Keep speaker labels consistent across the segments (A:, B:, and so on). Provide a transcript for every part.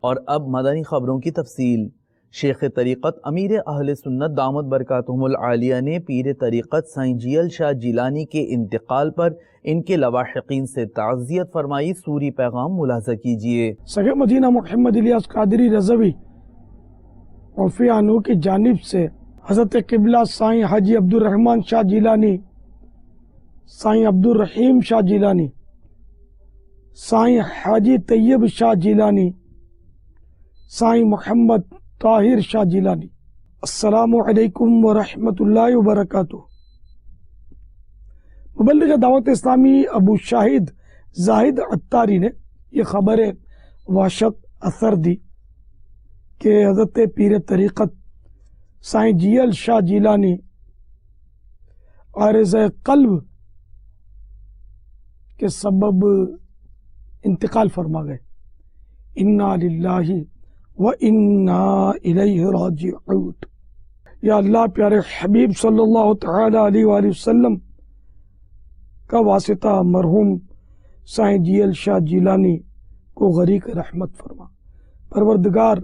A: اور اب مدنی خبروں کی تفصیل۔ شیخ طریقت امیر اہل سنت دامت برکاتہم العالیہ نے پیر طریقت سائیں جیل شاہ جیلانی کے انتقال پر ان کے لواحقین سے تعزیت فرمائی۔ سوری پیغام ملاحظہ کیجیے۔
B: سگے مدینہ محمد الیاس قادری رضوی عفی عنہ کی جانب سے حضرت قبلہ سائیں حاجی عبدالرحمن شاہ جیلانی، سائیں عبدالرحیم شاہ جیلانی، سائیں حاجی طیب شاہ جیلانی، سائیں محمد طاہر شاہ جیلانی۔ السلام علیکم ورحمۃ اللہ وبرکاتہ۔ مبلغ دعوت اسلامی ابو شاہد زاہد عطاری نے یہ خبر وحشت اثر دی کہ حضرت پیر طریقت سائیں جیل شاہ جیلانی عارض قلب کے سبب انتقال فرما گئے۔ انا للہ وَإِنَّا إِلَيْهِ رَاجِعُونَ۔ یا اللہ پیارے حبیب صلی اللہ تعالی علیہ وآلہ وسلم کا واسطہ مرحوم سائیں جیل شاہ جیلانی کو غریق رحمت فرما۔ پروردگار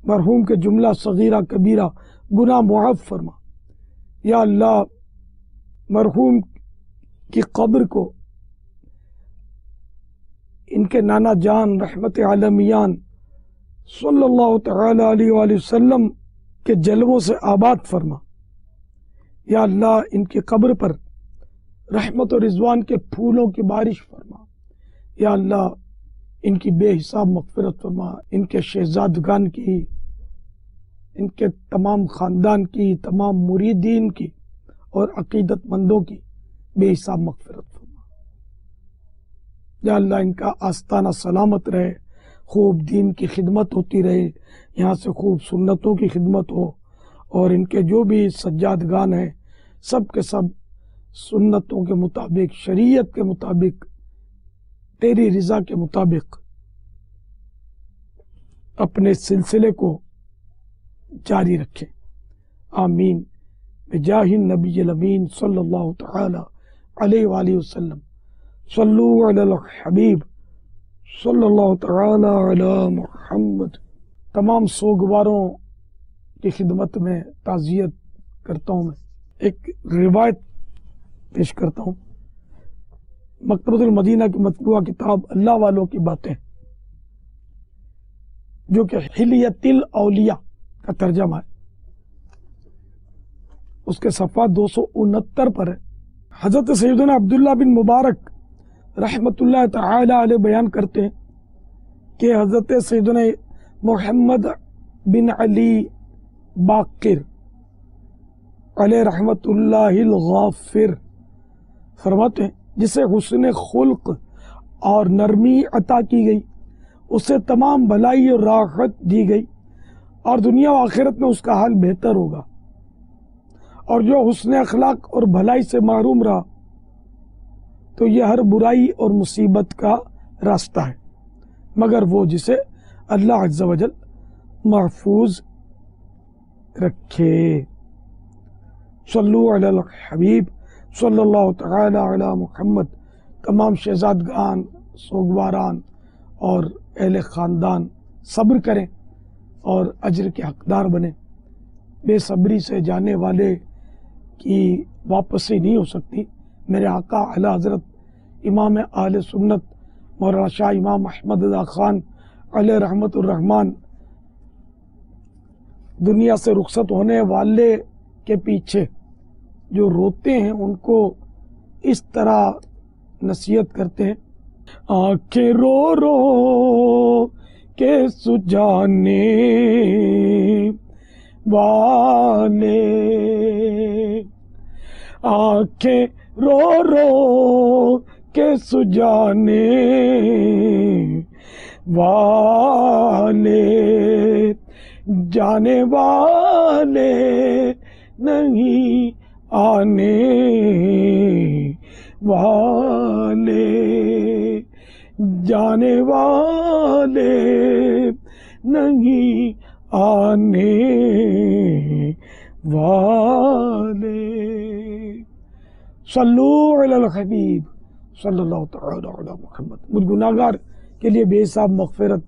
B: مرحوم کے جملہ صغیرہ کبیرہ گناہ معاف فرما۔ یا اللہ مرحوم کی قبر کو ان کے نانا جان رحمت عالمیان صلی اللہ تعالی علیہ وآلہ وسلم کے جلووں سے آباد فرما۔ یا اللہ ان کی قبر پر رحمت و رضوان کے پھولوں کی بارش فرما۔ یا اللہ ان کی بے حساب مغفرت فرما۔ ان کے شہزادگان کی، ان کے تمام خاندان کی، تمام مریدین کی اور عقیدت مندوں کی بے حساب مغفرت فرما۔ یا اللہ ان کا آستانہ سلامت رہے، خوب دین کی خدمت ہوتی رہے، یہاں سے خوب سنتوں کی خدمت ہو، اور ان کے جو بھی سجادگان ہیں سب کے سب سنتوں کے مطابق، شریعت کے مطابق، تیری رضا کے مطابق اپنے سلسلے کو جاری رکھیں۔ آمین بجاہ النبی الامین صلی اللہ تعالی علیہ وآلہ وسلم۔ صلو علی الحبیب صلی اللہ تعالی علی محمد۔ تمام سوگواروں کی خدمت میں تعزیت کرتا ہوں۔ میں ایک روایت پیش کرتا ہوں۔ مکتبۃ المدینہ کی مطبوعہ کتاب اللہ والوں کی باتیں، جو کہ حلیۃ الاولیاء کا ترجمہ ہے، اس کے صفحہ 269 پر ہے۔ حضرت سیدنا عبداللہ بن مبارک رحمت اللہ تعالی علیہ بیان کرتے ہیں کہ حضرت سیدنا محمد بن علی باقر علیہ رحمت اللہ الغافر فرماتے ہیں، جسے حسن خلق اور نرمی عطا کی گئی، اسے تمام بھلائی اور راحت دی گئی، اور دنیا و آخرت میں اس کا حال بہتر ہوگا۔ اور جو حسن اخلاق اور بھلائی سے محروم رہا تو یہ ہر برائی اور مصیبت کا راستہ ہے، مگر وہ جسے اللہ عز و جل محفوظ رکھے۔ صلو علی الحبیب صلی اللہ تعالی علی محمد۔ تمام شہزادگان، سوگواران اور اہل خاندان صبر کریں اور اجر کے حقدار بنیں۔ بے صبری سے جانے والے کی واپسی نہیں ہو سکتی۔ میرے آقا اعلیٰ حضرت امام اہل سنت مولانا شاہ امام احمد رضا خان علیہ رحمت الرحمن دنیا سے رخصت ہونے والے کے پیچھے جو روتے ہیں ان کو اس طرح نصیحت کرتے ہیں: آنکھیں رو رو کے سجانے والے، آنکھیں رو رو کے سجانے والے، جانے والے نہیں آنے والے، جانے والے نہیں آنے والے۔ صلو علی الحبیب صلی اللہ تعالی علی محمد۔ مجھ گناہگار کے لیے بے حساب مغفرت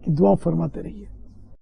B: کی دعا فرماتے رہیے.